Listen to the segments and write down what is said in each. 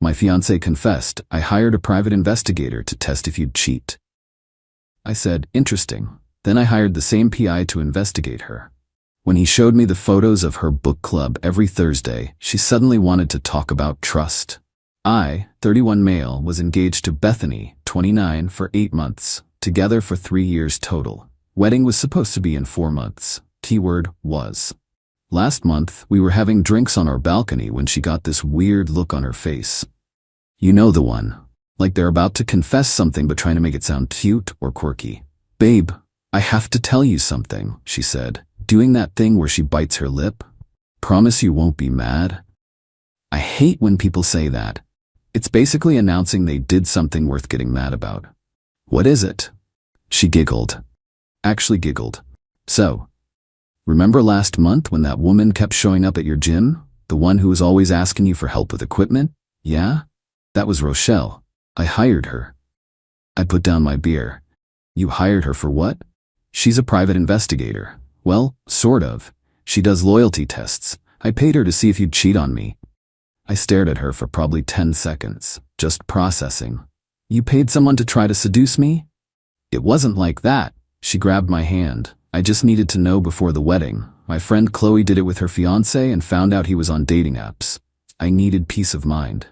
My fiancé confessed, I hired a private investigator to test if you'd cheat. I said, interesting. Then I hired the same PI to investigate her. When he showed me the photos of her book club every Thursday, she suddenly wanted to talk about trust. I, 31 male, was engaged to Bethany, 29, for 8 months, together for 3 years total. Wedding was supposed to be in 4 months. Keyword was. Last month, we were having drinks on our balcony when she got this weird look on her face. You know the one. Like they're about to confess something but trying to make it sound cute or quirky. Babe, I have to tell you something, she said, doing that thing where she bites her lip. Promise you won't be mad? I hate when people say that. It's basically announcing they did something worth getting mad about. What is it? She giggled. Actually giggled. So, remember last month when that woman kept showing up at your gym? The one who was always asking you for help with equipment? Yeah? That was Rochelle. I hired her. I put down my beer. You hired her for what? She's a private investigator. Well, sort of. She does loyalty tests. I paid her to see if you'd cheat on me. I stared at her for probably 10 seconds, just processing. You paid someone to try to seduce me? It wasn't like that. She grabbed my hand. I just needed to know before the wedding. My friend Qley did it with her fiancé and found out he was on dating apps. I needed peace of mind.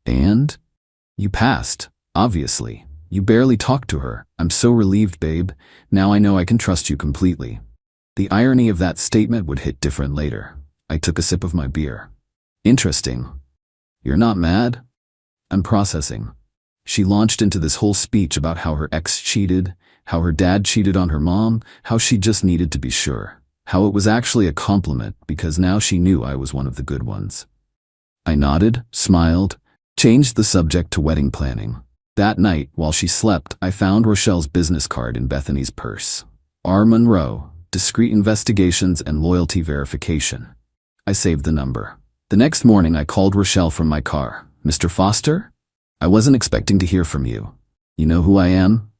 And? You passed, obviously. You barely talked to her. I'm so relieved, babe. Now I know I can trust you completely. The irony of that statement would hit different later. I took a sip of my beer. Interesting. You're not mad? I'm processing. She launched into this whole speech about how her ex cheated, how her dad cheated on her mom, how she just needed to be sure, how it was actually a compliment because now she knew I was one of the good ones. I nodded, smiled, changed the subject to wedding planning. That night, while she slept, I found Rochelle's business card in Bethany's purse. R. Monroe, Discreet Investigations and Loyalty Verification. I saved the number. The next morning, I called Rochelle from my car. Mr. Foster? I wasn't expecting to hear from you. You know who I am?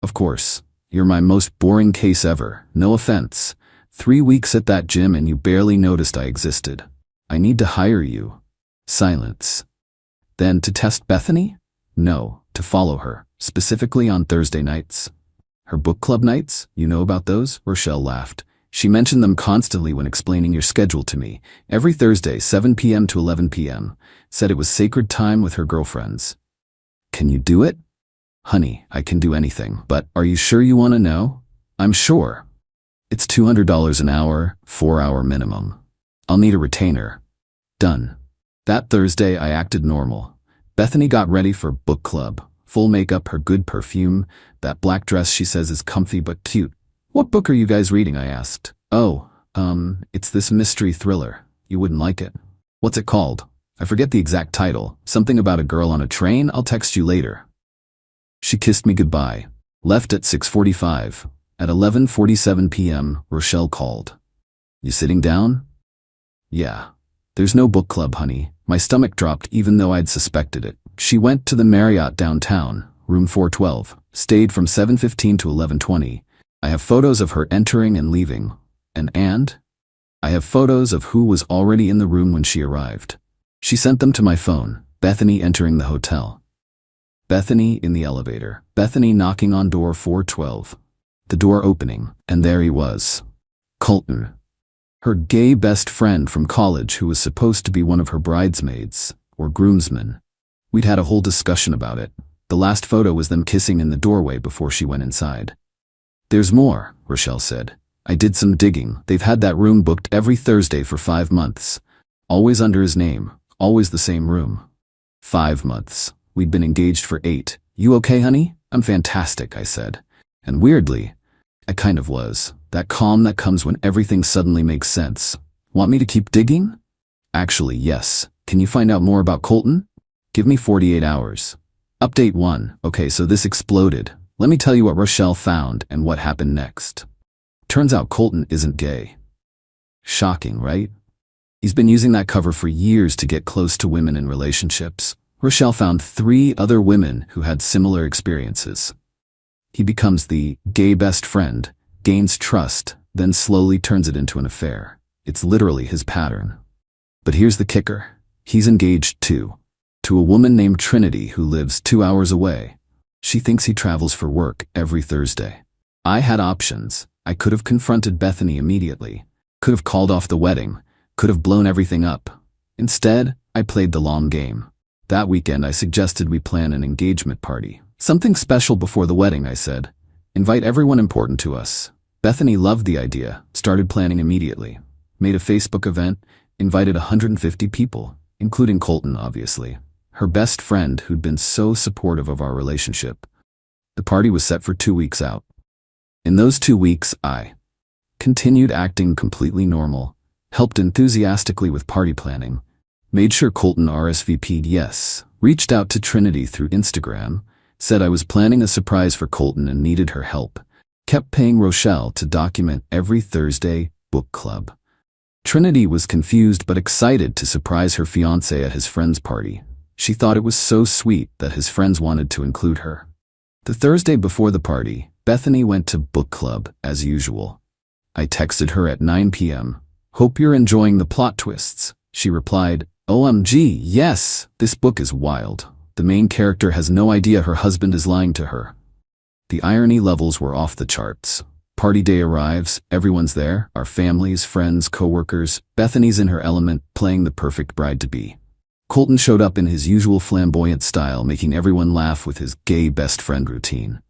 Of course. You're my most boring case ever. No offense. 3 weeks at that gym and you barely noticed I existed. I need to hire you. Silence. Then to test Bethany? No, to follow her, specifically on Thursday nights. Her book club nights? You know about those? Rochelle laughed. She mentioned them constantly when explaining your schedule to me. Every Thursday, 7 p.m. to 11 p.m. Said it was sacred time with her girlfriends. Can you do it? Honey, I can do anything, but are you sure you want to know? I'm sure. It's $200 an hour, 4-hour minimum. I'll need a retainer. Done. That Thursday, I acted normal. Bethany got ready for book club. Full makeup, her good perfume, that black dress she says is comfy but cute. What book are you guys reading? I asked. Oh, it's this mystery thriller. You wouldn't like it. What's it called? I forget the exact title. Something about a girl on a train. I'll text you later. She kissed me goodbye. Left at 6:45. At 11:47 p.m., Rochelle called. You sitting down? Yeah. There's no book club, honey. My stomach dropped even though I'd suspected it. She went to the Marriott downtown, room 412, stayed from 7:15 to 11:20. I have photos of her entering and leaving. And? I have photos of who was already in the room when she arrived. She sent them to my phone. Bethany entering the hotel. Bethany in the elevator. Bethany knocking on door 412. The door opening, and there he was. Colton. Her gay best friend from college who was supposed to be one of her bridesmaids, or groomsmen. We'd had a whole discussion about it. The last photo was them kissing in the doorway before she went inside. There's more, Rochelle said. I did some digging. They've had that room booked every Thursday for 5 months. Always under his name. Always the same room. 5 months. We'd been engaged for 8. You okay, honey? I'm fantastic, I said. And weirdly, I kind of was. That calm that comes when everything suddenly makes sense. Want me to keep digging? Actually, yes. Can you find out more about Colton? Give me 48 hours. Update 1. Okay, so this exploded. Let me tell you what Rochelle found and what happened next. Turns out Colton isn't gay. Shocking, right? He's been using that cover for years to get close to women in relationships. Rochelle found 3 other women who had similar experiences. He becomes the gay best friend, gains trust, then slowly turns it into an affair. It's literally his pattern. But here's the kicker. He's engaged too. to a woman named Trinity who lives 2 hours away. She thinks he travels for work every Thursday. I had options. I could have confronted Bethany immediately, could have called off the wedding, could have blown everything up. Instead, I played the long game. That weekend, I suggested we plan an engagement party. Something special before the wedding, I said. Invite everyone important to us. Bethany loved the idea, started planning immediately. Made a Facebook event, invited 150 people, including Colton, obviously, her best friend who'd been so supportive of our relationship. The party was set for 2 weeks out. In those 2 weeks, I continued acting completely normal, helped enthusiastically with party planning, made sure Colton RSVP'd yes, reached out to Trinity through Instagram, said I was planning a surprise for Colton and needed her help, kept paying Rochelle to document every Thursday book club. Trinity was confused but excited to surprise her fiancé at his friend's party. She thought it was so sweet that his friends wanted to include her. The Thursday before the party, Bethany went to book club as usual. I texted her at 9 p.m. Hope you're enjoying the plot twists. She replied, OMG, yes, this book is wild. The main character has no idea her husband is lying to her. The irony levels were off the charts. Party day arrives, everyone's there, our families, friends, co-workers. Bethany's in her element, playing the perfect bride-to-be. Colton showed up in his usual flamboyant style, making everyone laugh with his gay best friend routine.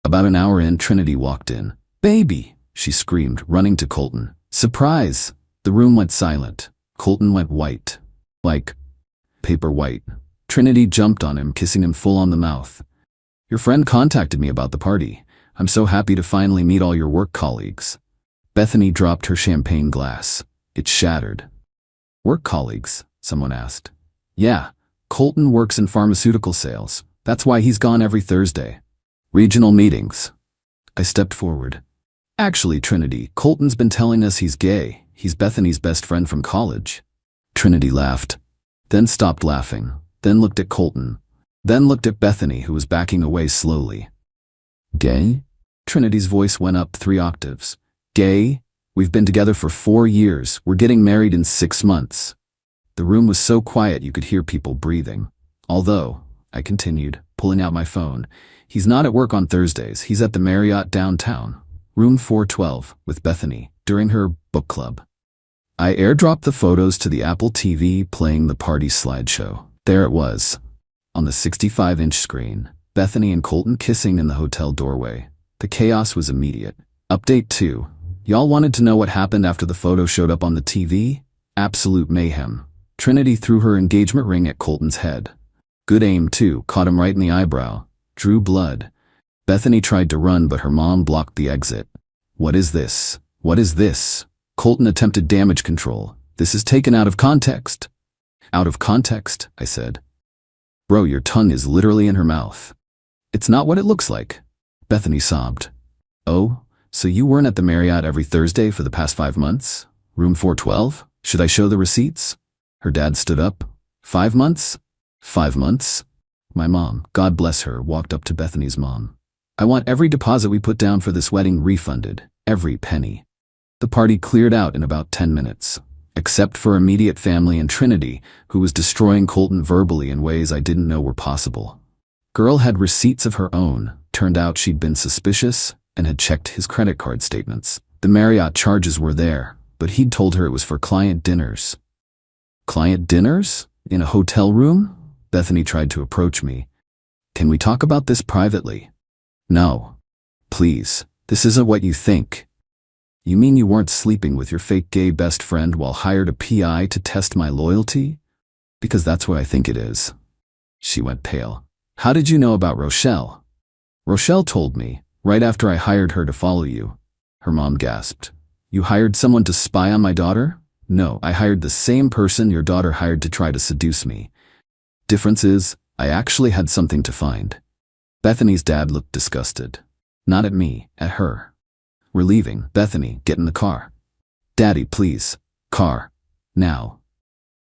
About an hour in, Trinity walked in. Baby, she screamed, running to Colton. Surprise! The room went silent. Colton went white. Like paper white. Trinity jumped on him, kissing him full on the mouth. Your friend contacted me about the party. I'm so happy to finally meet all your work colleagues. Bethany dropped her champagne glass. It shattered. Work colleagues? Someone asked. Yeah, Colton works in pharmaceutical sales. That's why he's gone every Thursday. Regional meetings. I stepped forward. Actually, Trinity, Colton's been telling us he's gay. He's Bethany's best friend from college. Trinity laughed, then stopped laughing, then looked at Colton, then looked at Bethany, who was backing away slowly. Gay? Trinity's voice went up 3 octaves. Gay? We've been together for 4 years. We're getting married in 6 months. The room was so quiet you could hear people breathing. Although, I continued, pulling out my phone, he's not at work on Thursdays. He's at the Marriott downtown, room 412, with Bethany, during her book club. I airdropped the photos to the Apple TV, playing the party slideshow. There it was, on the 65-inch screen, Bethany and Colton kissing in the hotel doorway. The chaos was immediate. Update 2. Y'all wanted to know what happened after the photo showed up on the TV? Absolute mayhem. Trinity threw her engagement ring at Colton's head. Good aim, too, caught him right in the eyebrow. Drew blood. Bethany tried to run, but her mom blocked the exit. What is this? What is this? Colton attempted damage control. This is taken out of context. Out of context, I said. Bro, your tongue is literally in her mouth. It's not what it looks like. Bethany sobbed. Oh, so you weren't at the Marriott every Thursday for the past 5 months? Room 412? Should I show the receipts? Her dad stood up. 5 months? 5 months? My mom, God bless her, walked up to Bethany's mom. I want every deposit we put down for this wedding refunded. Every penny. The party cleared out in about 10 minutes. Except for immediate family and Trinity, who was destroying Colton verbally in ways I didn't know were possible. Girl had receipts of her own. Turned out she'd been suspicious and had checked his credit card statements. The Marriott charges were there, but he'd told her it was for client dinners. Client dinners? In a hotel room? Bethany tried to approach me. Can we talk about this privately? No. Please, this isn't what you think. You mean you weren't sleeping with your fake gay best friend while hired a PI to test my loyalty? Because that's what I think it is. She went pale. How did you know about Rochelle? Rochelle told me, right after I hired her to follow you. Her mom gasped. You hired someone to spy on my daughter? No, I hired the same person your daughter hired to try to seduce me. Difference is, I actually had something to find. Bethany's dad looked disgusted. Not at me, at her. We're leaving. Bethany, get in the car. Daddy, please. Car. Now.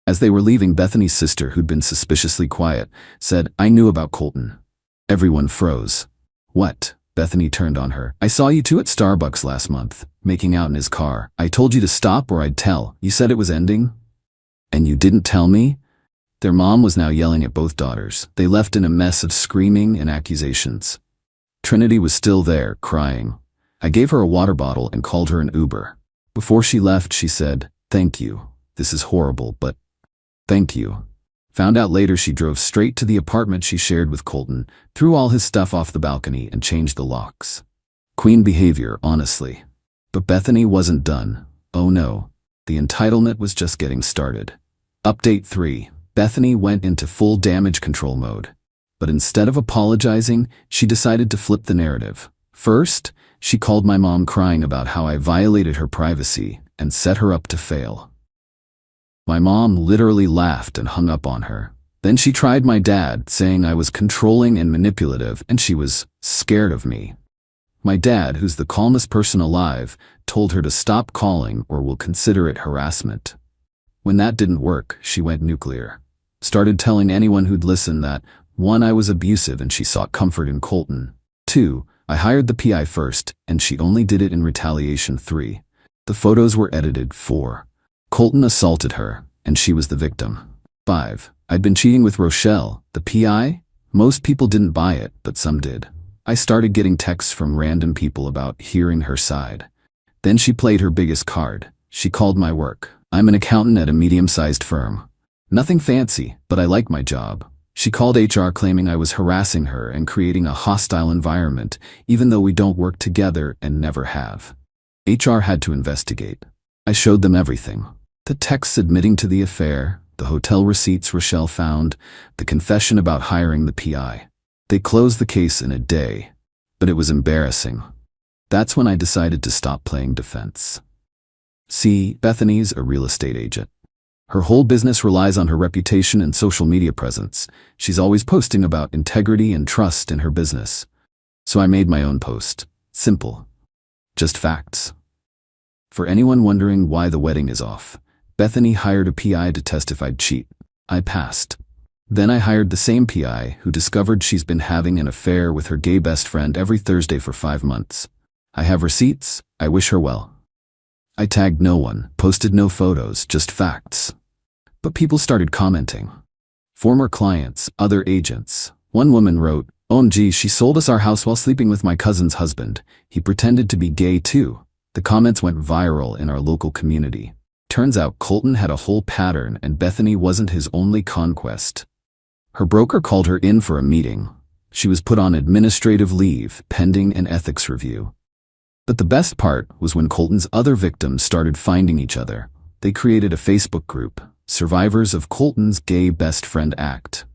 As they were leaving, Bethany's sister, who'd been suspiciously quiet, said, I knew about Colton. Everyone froze. What? Bethany turned on her. I saw you two at Starbucks last month, making out in his car. I told you to stop or I'd tell. You said it was ending? And you didn't tell me? Their mom was now yelling at both daughters. They left in a mess of screaming and accusations. Trinity was still there, crying. I gave her a water bottle and called her an Uber. Before she left, she said, "Thank you. This is horrible, but thank you." Found out later she drove straight to the apartment she shared with Colton, threw all his stuff off the balcony, and changed the locks. Queen behavior, honestly. But Bethany wasn't done. Oh no. The entitlement was just getting started. Update 3. Bethany went into full damage control mode. But instead of apologizing, she decided to flip the narrative. First, she called my mom crying about how I violated her privacy and set her up to fail. My mom literally laughed and hung up on her. Then she tried my dad, saying I was controlling and manipulative and she was scared of me. My dad, who's the calmest person alive, told her to stop calling or will consider it harassment. When that didn't work, she went nuclear. Started telling anyone who'd listen that, 1, I was abusive and she sought comfort in Colton. 2, I hired the PI first and she only did it in retaliation. 3, the photos were edited. 4, Colton assaulted her and she was the victim. 5, I'd been cheating with Rochelle, the PI. Most people didn't buy it, but some did. I started getting texts from random people about hearing her side. Then she played her biggest card. She called my work. I'm an accountant at a medium-sized firm. Nothing fancy, but I like my job. She called HR claiming I was harassing her and creating a hostile environment, even though we don't work together and never have. HR had to investigate. I showed them everything. The texts admitting to the affair, the hotel receipts Rochelle found, the confession about hiring the PI. They closed the case in a day, but it was embarrassing. That's when I decided to stop playing defense. See, Bethany's a real estate agent. Her whole business relies on her reputation and social media presence. She's always posting about integrity and trust in her business. So I made my own post. Simple. Just facts. For anyone wondering why the wedding is off, Bethany hired a PI to testify cheat. I passed. Then I hired the same PI who discovered she's been having an affair with her gay best friend every Thursday for 5 months. I have receipts. I wish her well. I tagged no one, posted no photos, just facts. But people started commenting. Former clients, other agents. One woman wrote, "OMG, she sold us our house while sleeping with my cousin's husband. He pretended to be gay too." The comments went viral in our local community. Turns out Colton had a whole pattern and Bethany wasn't his only conquest. Her broker called her in for a meeting. She was put on administrative leave, pending an ethics review. But the best part was when Colton's other victims started finding each other. They created a Facebook group, Survivors of Colton's Gay Best Friend Act.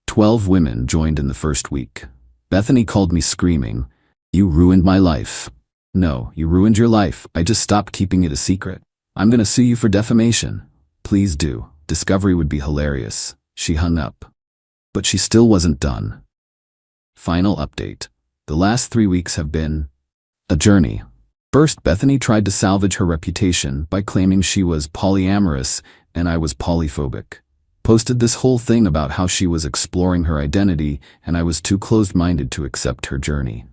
12 women joined in the first week. Bethany called me screaming, "You ruined my life." No, you ruined your life. I just stopped keeping it a secret. I'm gonna sue you for defamation. Please do. Discovery would be hilarious. She hung up. But she still wasn't done. Final update. The last 3 weeks have been a journey. First, Bethany tried to salvage her reputation by claiming she was polyamorous and I was polyphobic. Posted this whole thing about how she was exploring her identity and I was too closed-minded to accept her journey.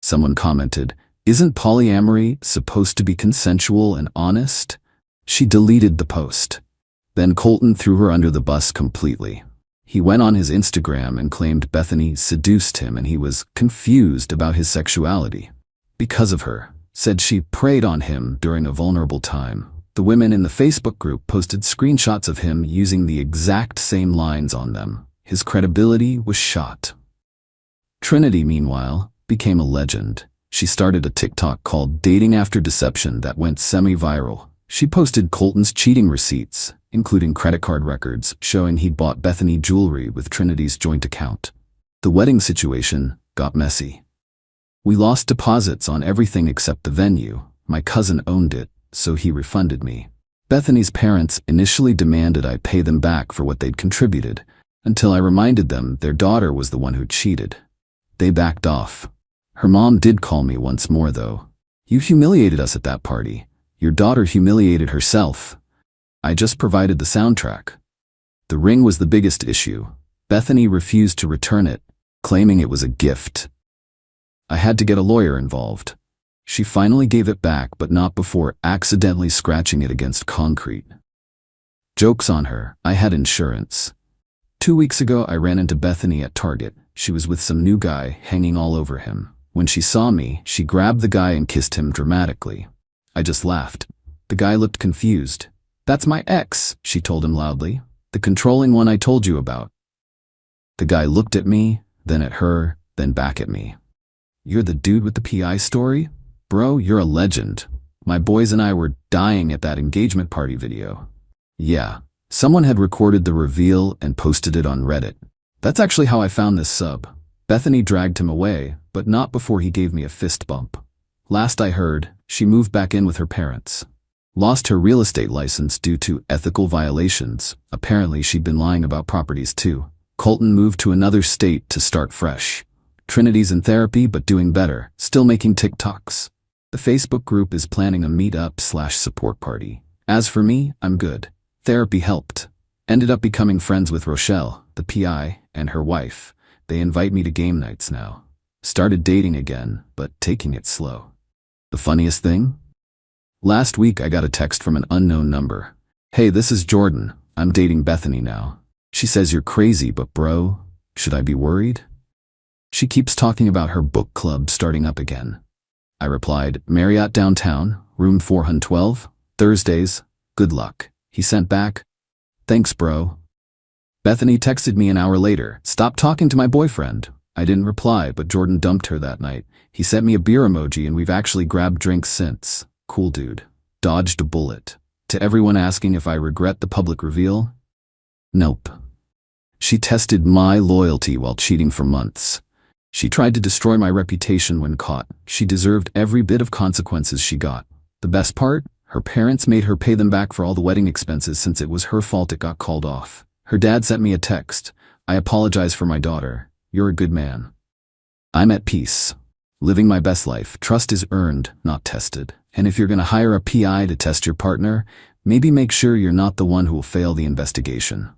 Someone commented, "Isn't polyamory supposed to be consensual and honest?" She deleted the post. Then Colton threw her under the bus completely. He went on his Instagram and claimed Bethany seduced him and he was confused about his sexuality. Because of her, said she preyed on him during a vulnerable time. The women in the Facebook group posted screenshots of him using the exact same lines on them. His credibility was shot. Trinity, meanwhile, became a legend. She started a TikTok called Dating After Deception that went semi-viral. She posted Colton's cheating receipts, including credit card records showing he'd bought Bethany jewelry with Trinity's joint account. The wedding situation got messy. We lost deposits on everything except the venue. My cousin owned it, so he refunded me. Bethany's parents initially demanded I pay them back for what they'd contributed, until I reminded them their daughter was the one who cheated. They backed off. Her mom did call me once more though. "You humiliated us at that party. Your daughter humiliated herself." I just provided the soundtrack. The ring was the biggest issue. Bethany refused to return it, claiming it was a gift. I had to get a lawyer involved. She finally gave it back, but not before accidentally scratching it against concrete. Joke's on her, I had insurance. 2 weeks ago, I ran into Bethany at Target. She was with some new guy hanging all over him. When she saw me, she grabbed the guy and kissed him dramatically. I just laughed. The guy looked confused. "That's my ex," she told him loudly. "The controlling one I told you about." The guy looked at me, then at her, then back at me. "You're the dude with the PI story? Bro, you're a legend. My boys and I were dying at that engagement party video." Yeah, someone had recorded the reveal and posted it on Reddit. That's actually how I found this sub. Bethany dragged him away, but not before he gave me a fist bump. Last I heard, she moved back in with her parents. Lost her real estate license due to ethical violations. Apparently she'd been lying about properties too. Colton moved to another state to start fresh. Trinity's in therapy but doing better, still making TikToks. The Facebook group is planning a meetup/support party. As for me, I'm good. Therapy helped. Ended up becoming friends with Rochelle, the PI, and her wife. They invite me to game nights now. Started dating again, but taking it slow. The funniest thing? Last week I got a text from an unknown number. "Hey, this is Jordan. I'm dating Bethany now. She says you're crazy, but bro, should I be worried? She keeps talking about her book club starting up again." I replied, "Marriott downtown, room 412, Thursdays, good luck." He sent back, "Thanks, bro." Bethany texted me an hour later, "Stop talking to my boyfriend." I didn't reply, but Jordan dumped her that night. He sent me a beer emoji and we've actually grabbed drinks since. Cool dude. Dodged a bullet. To everyone asking if I regret the public reveal? Nope. She tested my loyalty while cheating for months. She tried to destroy my reputation when caught. She deserved every bit of consequences she got. The best part? Her parents made her pay them back for all the wedding expenses since it was her fault it got called off. Her dad sent me a text. "I apologize for my daughter. You're a good man." I'm at peace. Living my best life. Trust is earned, not tested. And if you're gonna hire a PI to test your partner, maybe make sure you're not the one who will fail the investigation.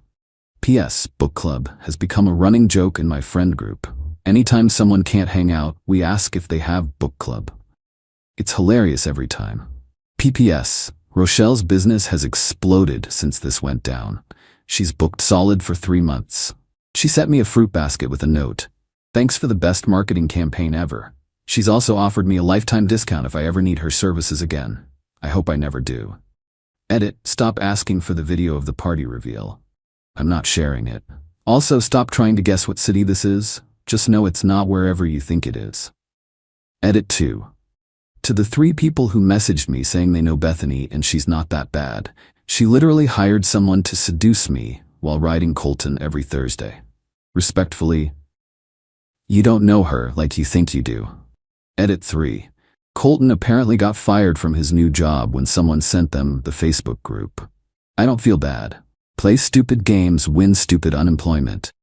P.S. Book club has become a running joke in my friend group. Anytime someone can't hang out, we ask if they have book club. It's hilarious every time. P.P.S. Rochelle's business has exploded since this went down. She's booked solid for 3 months. She sent me a fruit basket with a note. "Thanks for the best marketing campaign ever." She's also offered me a lifetime discount if I ever need her services again. I hope I never do. Edit, stop asking for the video of the party reveal. I'm not sharing it. Also, stop trying to guess what city this is. Just know it's not wherever you think it is. Edit 2. To the 3 people who messaged me saying they know Bethany and she's not that bad, she literally hired someone to seduce me while riding Colton every Thursday. Respectfully, you don't know her like you think you do. Edit 3. Colton apparently got fired from his new job when someone sent them the Facebook group. I don't feel bad. Play stupid games, win stupid unemployment.